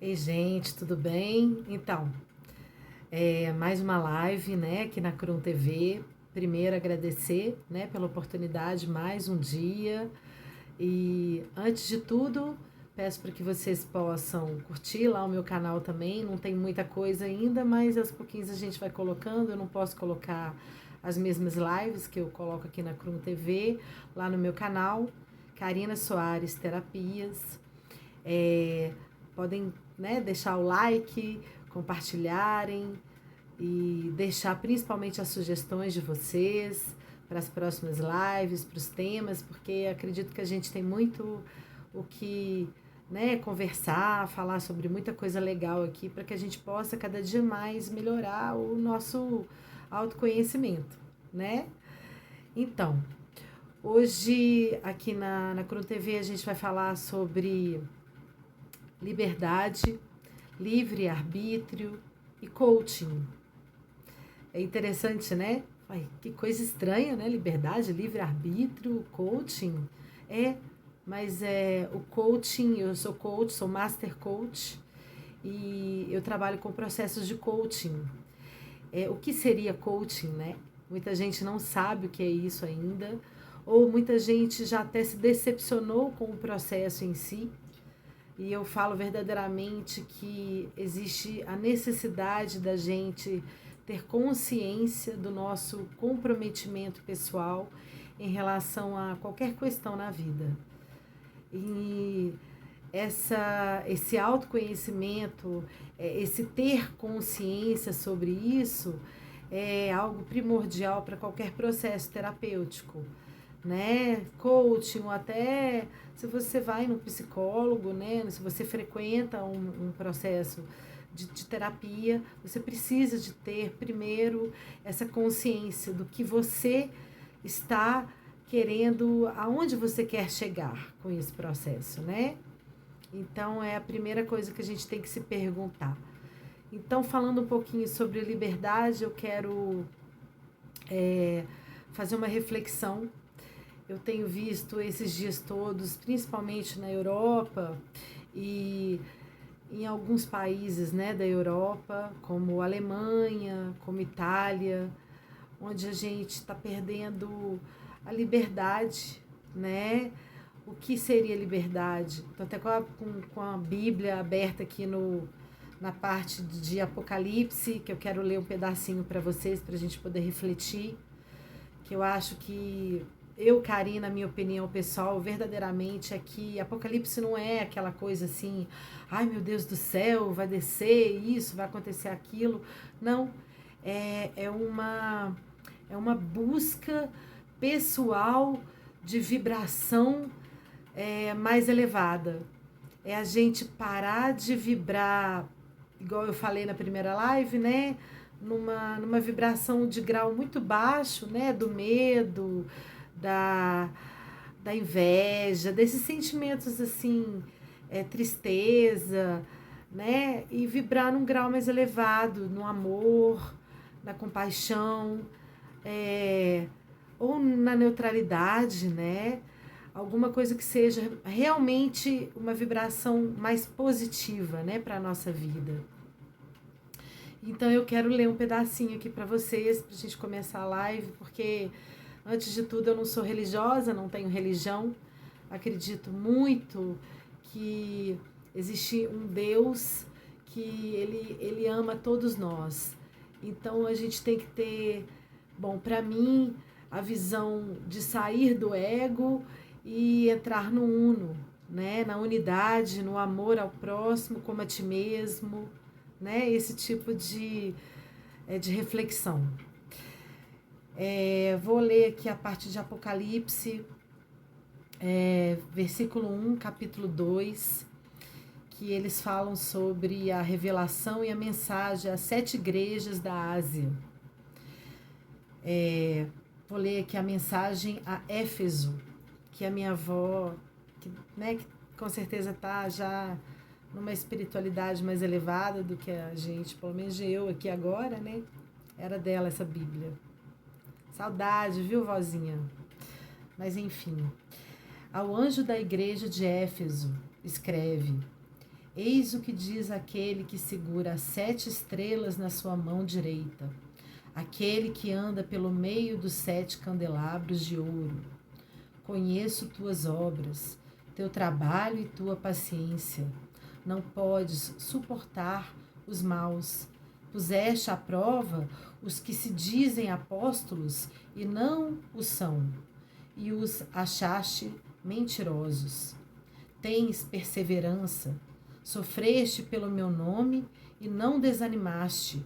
Ei, gente, tudo bem? Então, mais uma live, né, aqui na Crum TV. Primeiro, agradecer, né, pela oportunidade, mais um dia. E, antes de tudo, peço para que vocês possam curtir lá o meu canal também. Não tem muita coisa ainda, mas aos pouquinhos a gente vai colocando. Eu não posso colocar as mesmas lives que eu coloco aqui na Crum TV, lá no meu canal, Karina Soares Terapias. É, podem, né, deixar o like, compartilharem e deixar principalmente as sugestões de vocês para as próximas lives, para os temas, porque acredito que a gente tem muito o que, né, conversar, falar sobre muita coisa legal aqui para que a gente possa cada dia mais melhorar o nosso autoconhecimento, né? Então, hoje aqui na Cru TV a gente vai falar sobre liberdade, livre-arbítrio e coaching. É interessante, né? Ai, que coisa estranha, né? Liberdade, livre-arbítrio, coaching. É, mas o coaching, eu sou coach, sou master coach e eu trabalho com processos de coaching. O que seria coaching, né? Muita gente não sabe o que é isso ainda, ou muita gente já até se decepcionou com o processo em si. E eu falo verdadeiramente que existe a necessidade da gente ter consciência do nosso comprometimento pessoal em relação a qualquer questão na vida. E esse autoconhecimento, esse ter consciência sobre isso é algo primordial para qualquer processo terapêutico, né? Coaching, ou até se você vai no psicólogo, né? Se você frequenta um processo de terapia, você precisa de ter primeiro essa consciência do que você está querendo, aonde você quer chegar com esse processo, né? Então é a primeira coisa que a gente tem que se perguntar. Então, falando um pouquinho sobre liberdade, eu quero fazer uma reflexão. Eu tenho visto esses dias todos, principalmente na Europa e em alguns países, né, da Europa, como Alemanha, como Itália, onde a gente está perdendo a liberdade, né? O que seria liberdade? Estou até com a Bíblia aberta aqui na parte de Apocalipse, que eu quero ler um pedacinho para vocês, para a gente poder refletir, que eu acho que Karina, na minha opinião pessoal, verdadeiramente é que Apocalipse não é aquela coisa assim, ai meu Deus do céu, vai descer isso, vai acontecer aquilo. Não, é uma busca pessoal de vibração mais elevada. É a gente parar de vibrar, igual eu falei na primeira live, né? Numa vibração de grau muito baixo, né? Do medo, da, da inveja, desses sentimentos assim, tristeza, né? E vibrar num grau mais elevado, no amor, na compaixão, é, ou na neutralidade, né? Alguma coisa que seja realmente uma vibração mais positiva, né, para a nossa vida. Então eu quero ler um pedacinho aqui para vocês, para a gente começar a live, porque antes de tudo eu não sou religiosa, não tenho religião, acredito muito que existe um Deus que ele ama todos nós. Então a gente tem que ter, bom, para mim, a visão de sair do ego e entrar no uno, né? Na unidade, no amor ao próximo como a ti mesmo, né? Esse tipo de reflexão. Vou ler aqui a parte de Apocalipse, versículo 1, capítulo 2, que eles falam sobre a revelação e a mensagem às 7 igrejas da Ásia. Vou ler aqui a mensagem a Éfeso, que a minha avó, que com certeza está já numa espiritualidade mais elevada do que a gente, pelo menos eu aqui agora, né? Era dela essa Bíblia. Saudade, viu, vozinha? Mas enfim. Ao anjo da igreja de Éfeso, escreve: Eis o que diz aquele que segura as 7 estrelas na sua mão direita, aquele que anda pelo meio dos 7 candelabros de ouro. Conheço tuas obras, teu trabalho e tua paciência. Não podes suportar os maus. Puseste à prova os que se dizem apóstolos e não o são, e os achaste mentirosos. Tens perseverança, sofreste pelo meu nome e não desanimaste,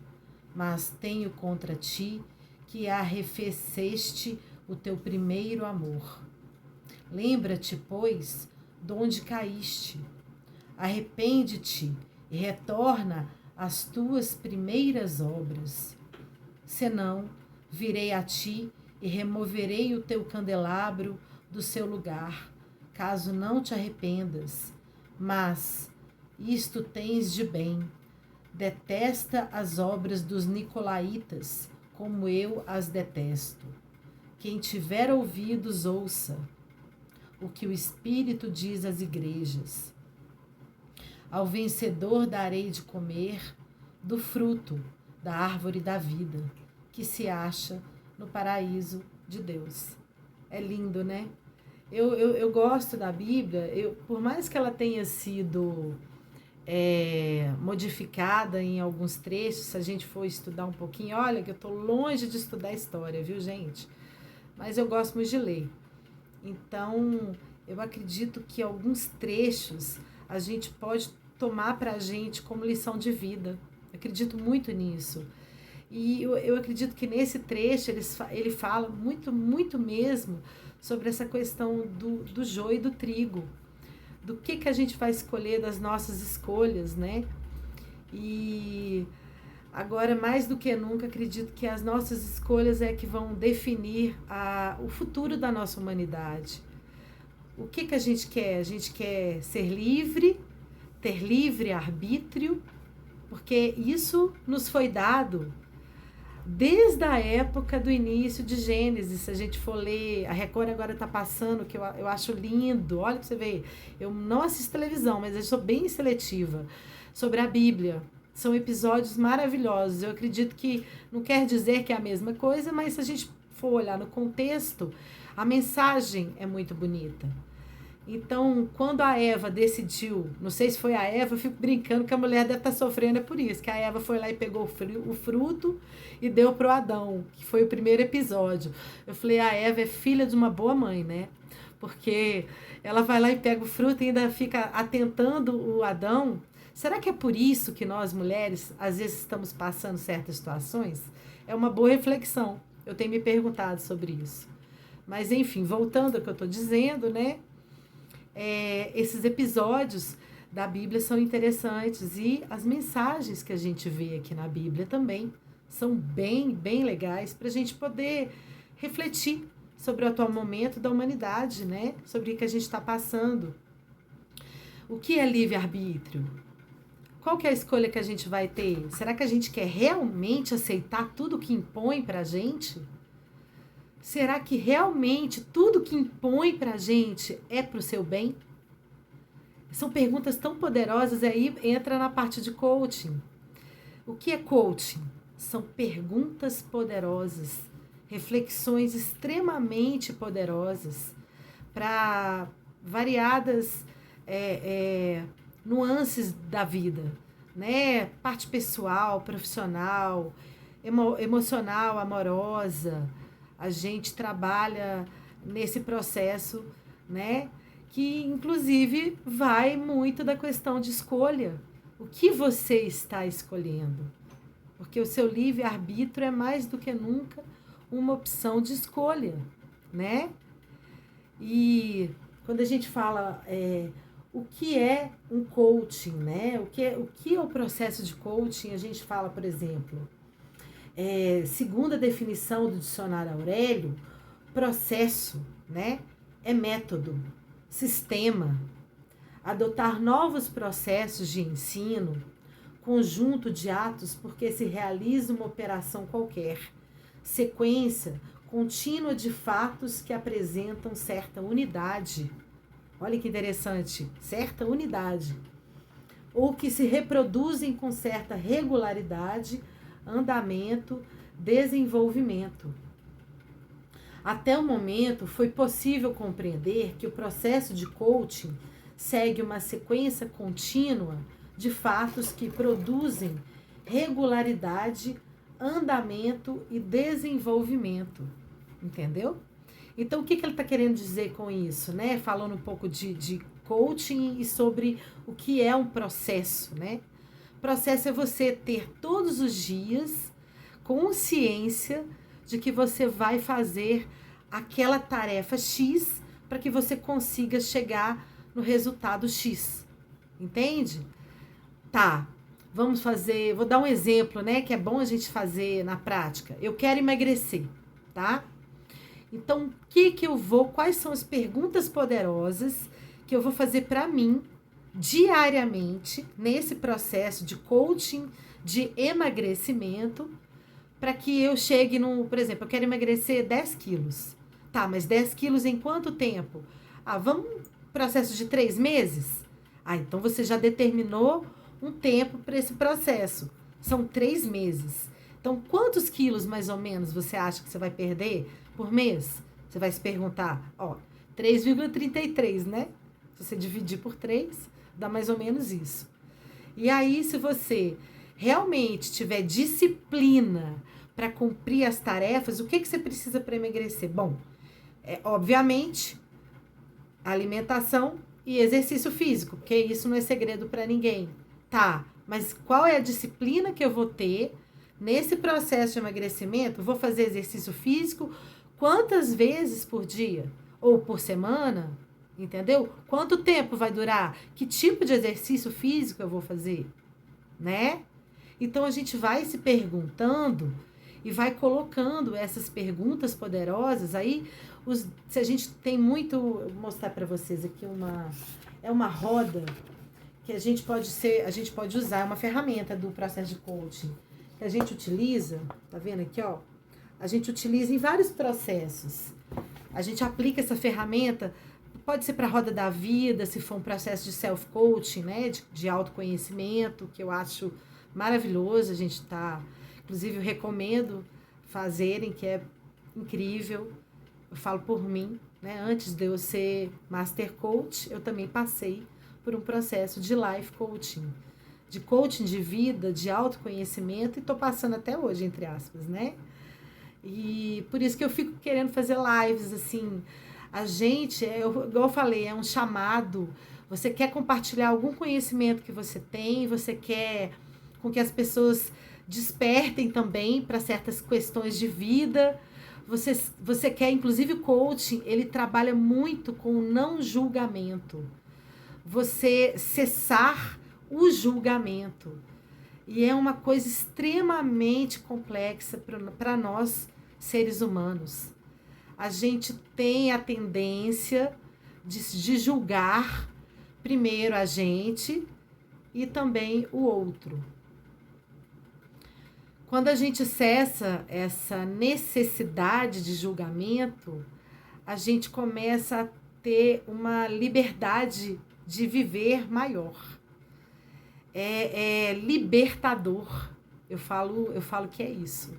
mas tenho contra ti que arrefeceste o teu primeiro amor. Lembra-te, pois, de onde caíste. Arrepende-te e retorna às tuas primeiras obras. Senão, virei a ti e removerei o teu candelabro do seu lugar, caso não te arrependas. Mas isto tens de bem: detesta as obras dos nicolaítas, como eu as detesto. Quem tiver ouvidos, ouça o que o Espírito diz às igrejas. Ao vencedor darei de comer do fruto da árvore da vida, que se acha no paraíso de Deus. É lindo, né? Eu gosto da Bíblia, por mais que ela tenha sido modificada em alguns trechos, se a gente for estudar um pouquinho, olha que eu estou longe de estudar história, viu, gente? Mas eu gosto muito de ler. Então, eu acredito que alguns trechos a gente pode tomar para a gente como lição de vida. Acredito muito nisso. E eu acredito que nesse trecho ele fala muito mesmo sobre essa questão do joio e do trigo. Do que a gente vai escolher, das nossas escolhas, né? E agora, mais do que nunca, acredito que as nossas escolhas é que vão definir o futuro da nossa humanidade. O que a gente quer? A gente quer ser livre, ter livre arbítrio, porque isso nos foi dado desde a época do início de Gênesis. Se a gente for ler, a Record agora está passando, que eu acho lindo, olha para você ver, eu não assisto televisão, mas eu sou bem seletiva, sobre a Bíblia. São episódios maravilhosos. Eu acredito que não quer dizer que é a mesma coisa, mas se a gente for olhar no contexto, a mensagem é muito bonita. Então, quando a Eva decidiu, não sei se foi a Eva, eu fico brincando que a mulher deve estar sofrendo, é por isso, que a Eva foi lá e pegou o fruto e deu para o Adão, que foi o primeiro episódio. Eu falei, a Eva é filha de uma boa mãe, né? Porque ela vai lá e pega o fruto e ainda fica atentando o Adão. Será que é por isso que nós, mulheres, às vezes estamos passando certas situações? É uma boa reflexão. Eu tenho me perguntado sobre isso. Mas, enfim, voltando ao que eu estou dizendo, né? Esses episódios da Bíblia são interessantes e as mensagens que a gente vê aqui na Bíblia também são bem legais para a gente poder refletir sobre o atual momento da humanidade, né? Sobre o que a gente está passando. O que é livre-arbítrio? Qual que é a escolha que a gente vai ter? Será que a gente quer realmente aceitar tudo que impõe para a gente? Será que realmente tudo que impõe para a gente é para o seu bem? São perguntas tão poderosas, e aí entra na parte de coaching. O que é coaching? São perguntas poderosas, reflexões extremamente poderosas para variadas nuances da vida, né? Parte pessoal, profissional, emocional, amorosa. A gente trabalha nesse processo, né? Que inclusive vai muito da questão de escolha. O que você está escolhendo? Porque o seu livre-arbítrio é mais do que nunca uma opção de escolha, né? E quando a gente fala o que é um coaching, né? O que é o processo de coaching? A gente fala, por exemplo, segundo a definição do dicionário Aurélio, processo, né? É método, sistema, adotar novos processos de ensino, conjunto de atos porque se realiza uma operação qualquer, sequência contínua de fatos que apresentam certa unidade. Olha que interessante, certa unidade. ou que se reproduzem com certa regularidade, andamento, desenvolvimento. Até o momento, foi possível compreender que o processo de coaching segue uma sequência contínua de fatos que produzem regularidade, andamento e desenvolvimento. Entendeu? Então, o que ele está querendo dizer com isso, né? Falando um pouco de coaching e sobre o que é um processo, né? Processo é você ter todos os dias consciência de que você vai fazer aquela tarefa X para que você consiga chegar no resultado X. Entende? Tá. Vamos fazer, vou dar um exemplo, né, que é bom a gente fazer na prática. Eu quero emagrecer, tá? Então, quais são as perguntas poderosas que eu vou fazer para mim diariamente nesse processo de coaching, de emagrecimento, para que eu chegue por exemplo, eu quero emagrecer 10 quilos. Tá, mas 10 quilos em quanto tempo? Vamos processo de 3 meses? Então você já determinou um tempo para esse processo. São 3 meses. Então, quantos quilos mais ou menos você acha que você vai perder por mês? Você vai se perguntar, 3,33, né? Se você dividir por 3, dá mais ou menos isso. E aí, se você realmente tiver disciplina para cumprir as tarefas, o que você precisa para emagrecer? Bom, obviamente, alimentação e exercício físico, porque isso não é segredo para ninguém. Tá, mas qual é a disciplina que eu vou ter nesse processo de emagrecimento? Vou fazer exercício físico quantas vezes por dia? Ou por semana? Entendeu? Quanto tempo vai durar? Que tipo de exercício físico eu vou fazer? Né? Então, a gente vai se perguntando e vai colocando essas perguntas poderosas. Aí, se a gente tem muito... Vou mostrar para vocês aqui uma roda que a gente pode usar, é uma ferramenta do processo de coaching que a gente utiliza, tá vendo aqui, ó? A gente utiliza em vários processos. A gente aplica essa ferramenta, pode ser para a roda da vida, se for um processo de self-coaching, né? De autoconhecimento, que eu acho maravilhoso. A gente inclusive eu recomendo fazerem, que é incrível. Eu falo por mim, né? Antes de eu ser Master Coach, eu também passei por um processo de life coaching, de coaching de vida, de autoconhecimento, e estou passando até hoje, entre aspas, né? E por isso que eu fico querendo fazer lives, assim, a gente, igual eu falei, é um chamado, você quer compartilhar algum conhecimento que você tem, você quer com que as pessoas despertem também para certas questões de vida, você quer, inclusive o coaching, ele trabalha muito com o não julgamento, você cessar o julgamento. E é uma coisa extremamente complexa para nós, seres humanos. A gente tem a tendência de julgar primeiro a gente e também o outro. Quando a gente cessa essa necessidade de julgamento, a gente começa a ter uma liberdade de viver maior. É libertador. Eu falo que é isso.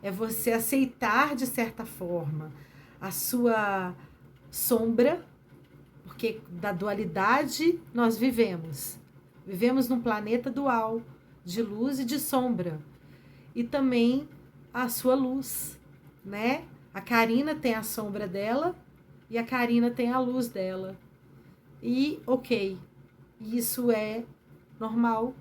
É você aceitar, de certa forma, a sua sombra, porque da dualidade nós vivemos. Vivemos num planeta dual, de luz e de sombra. E também a sua luz, né? A Karina tem a sombra dela e a Karina tem a luz dela. E, ok, isso é normal.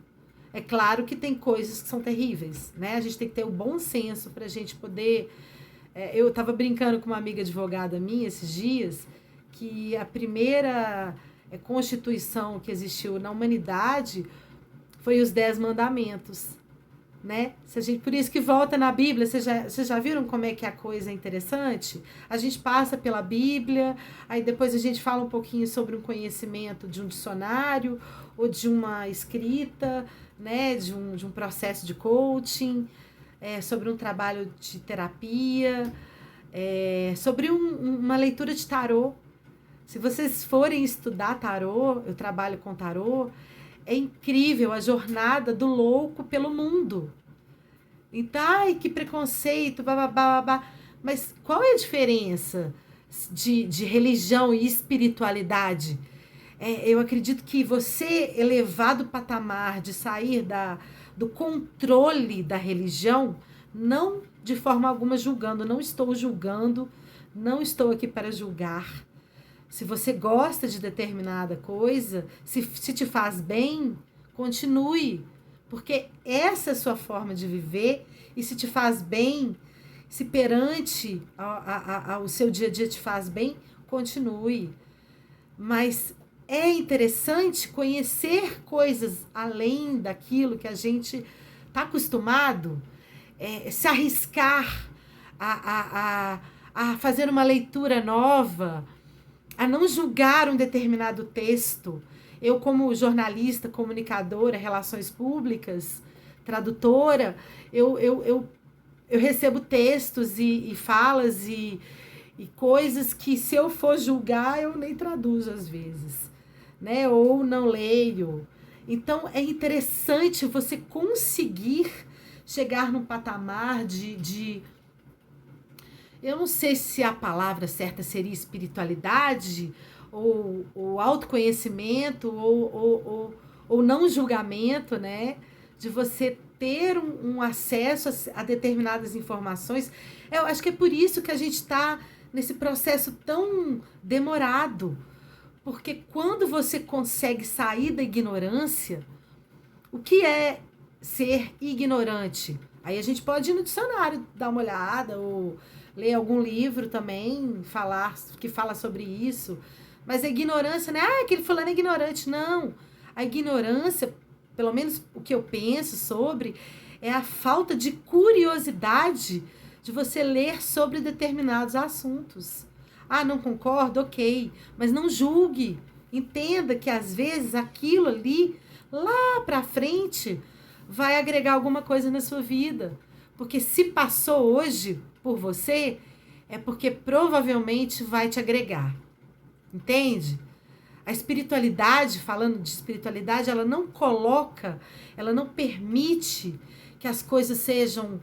É claro que tem coisas que são terríveis, né? A gente tem que ter o bom senso para a gente poder... eu estava brincando com uma amiga advogada minha esses dias, que a primeira constituição que existiu na humanidade foi os 10 mandamentos, né? Por isso que volta na Bíblia, vocês já viram como é que a coisa é interessante? A gente passa pela Bíblia, aí depois a gente fala um pouquinho sobre um conhecimento de um dicionário ou de uma escrita, né? De um processo de coaching, sobre um trabalho de terapia, sobre uma leitura de tarô. Se vocês forem estudar tarô, eu trabalho com tarô, É incrível a jornada do louco pelo mundo. Então, ai, que preconceito, bababá, babá. Mas qual é a diferença de religião e espiritualidade? Eu acredito que você elevar do patamar de sair do controle da religião, não de forma alguma julgando, não estou julgando, não estou aqui para julgar. Se você gosta de determinada coisa, se te faz bem, continue, porque essa é a sua forma de viver, e se te faz bem, se perante ao seu dia a dia te faz bem, continue. Mas é interessante conhecer coisas além daquilo que a gente está acostumado, se arriscar a fazer uma leitura nova, a não julgar um determinado texto. Eu, como jornalista, comunicadora, relações públicas, tradutora, eu recebo textos e falas e coisas que, se eu for julgar, eu nem traduzo às vezes, né? Ou não leio. Então, é interessante você conseguir chegar num patamar de eu não sei se a palavra certa seria espiritualidade, ou autoconhecimento, ou não julgamento, né? De você ter um acesso a determinadas informações. Eu acho que é por isso que a gente está nesse processo tão demorado. Porque quando você consegue sair da ignorância, o que é ser ignorante? Aí a gente pode ir no dicionário, dar uma olhada, ou ler algum livro também, que fala sobre isso. Mas a ignorância, né? Ah, aquele fulano é ignorante. Não. A ignorância, pelo menos o que eu penso sobre, é a falta de curiosidade de você ler sobre determinados assuntos. Ah, não concordo? Ok. Mas não julgue. Entenda que às vezes aquilo ali, lá pra frente, vai agregar alguma coisa na sua vida. Porque se passou hoje por você, é porque provavelmente vai te agregar. Entende? A espiritualidade, falando de espiritualidade, ela não coloca, ela não permite que as coisas sejam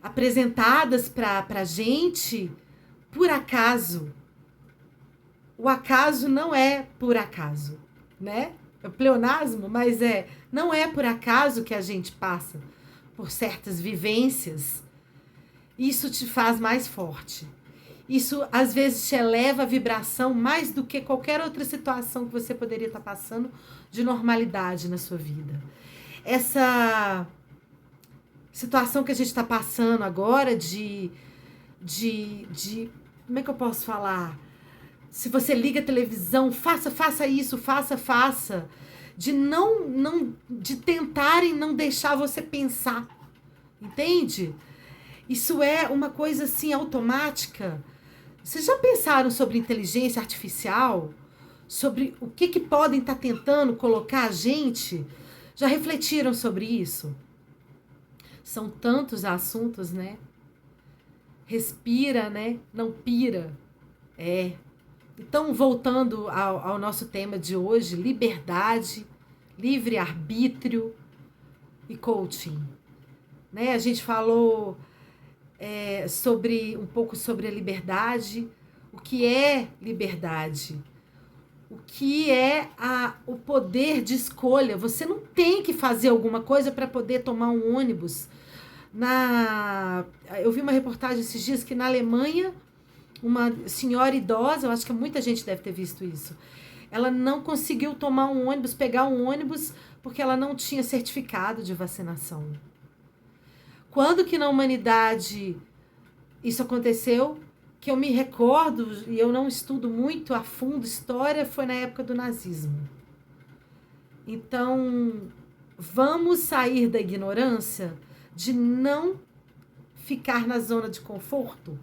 apresentadas para a gente por acaso. O acaso não é por acaso, né? É o pleonasmo, mas não é por acaso que a gente passa por certas vivências. Isso te faz mais forte. Isso, às vezes, te eleva a vibração mais do que qualquer outra situação que você poderia estar passando de normalidade na sua vida. Essa situação que a gente está passando agora de como é que eu posso falar? Se você liga a televisão, faça isso, faça. De tentarem não deixar você pensar. Entende? Isso é uma coisa assim automática. Vocês já pensaram sobre inteligência artificial? Sobre o que podem estar tentando colocar a gente? Já refletiram sobre isso? São tantos assuntos, né? Respira, né? Não pira. Então, voltando ao nosso tema de hoje, liberdade, livre-arbítrio e coaching. Né? A gente falou um pouco sobre a liberdade, o que é liberdade, o que é o poder de escolha. Você não tem que fazer alguma coisa para poder tomar um ônibus. Eu vi uma reportagem esses dias que na Alemanha, uma senhora idosa, eu acho que muita gente deve ter visto isso, ela não conseguiu pegar um ônibus, porque ela não tinha certificado de vacinação. Quando que na humanidade isso aconteceu? Que eu me recordo, e eu não estudo muito a fundo história, foi na época do nazismo. Então, vamos sair da ignorância, de não ficar na zona de conforto?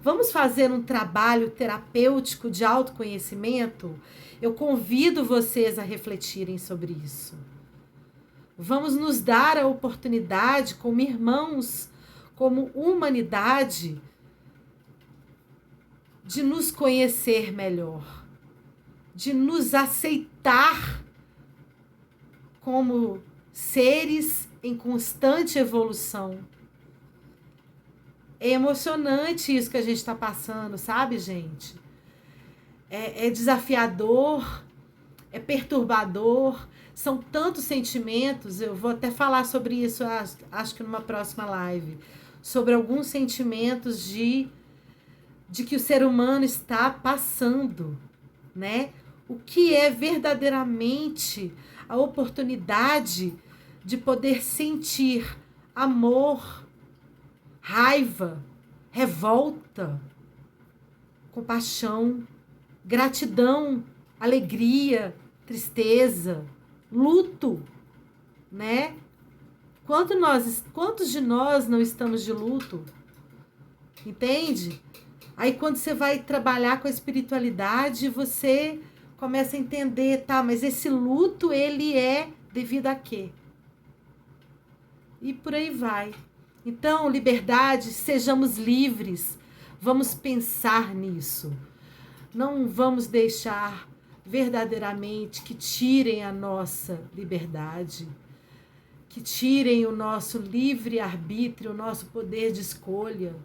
Vamos fazer um trabalho terapêutico de autoconhecimento? Eu convido vocês a refletirem sobre isso. Vamos nos dar a oportunidade, como irmãos, como humanidade, de nos conhecer melhor, de nos aceitar como seres em constante evolução. É emocionante isso que a gente está passando, sabe, gente? É desafiador, é perturbador, são tantos sentimentos. Eu vou até falar sobre isso, acho que numa próxima live, sobre alguns sentimentos de que o ser humano está passando, né? O que é verdadeiramente a oportunidade de poder sentir amor, raiva, revolta, compaixão, gratidão, alegria, tristeza, luto, né? Quantos de nós não estamos de luto? Entende? Aí quando você vai trabalhar com a espiritualidade, você começa a entender, tá, mas esse luto, ele é devido a quê? E por aí vai. Então, liberdade, sejamos livres. Vamos pensar nisso. Não vamos deixar verdadeiramente que tirem a nossa liberdade, que tirem o nosso livre-arbítrio, o nosso poder de escolha,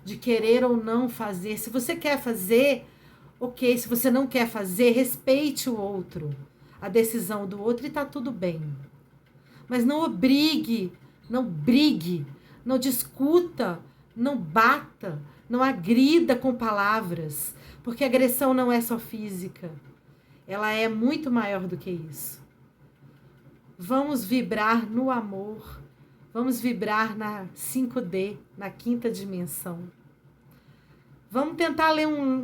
de querer ou não fazer. Se você quer fazer, ok. Se você não quer fazer, respeite o outro, a decisão do outro, e tá tudo bem. Mas não obrigue, não brigue, não discuta, não bata, não agrida com palavras, porque a agressão não é só física, ela é muito maior do que isso. Vamos vibrar no amor, vamos vibrar na 5D, na quinta dimensão. Vamos tentar ler um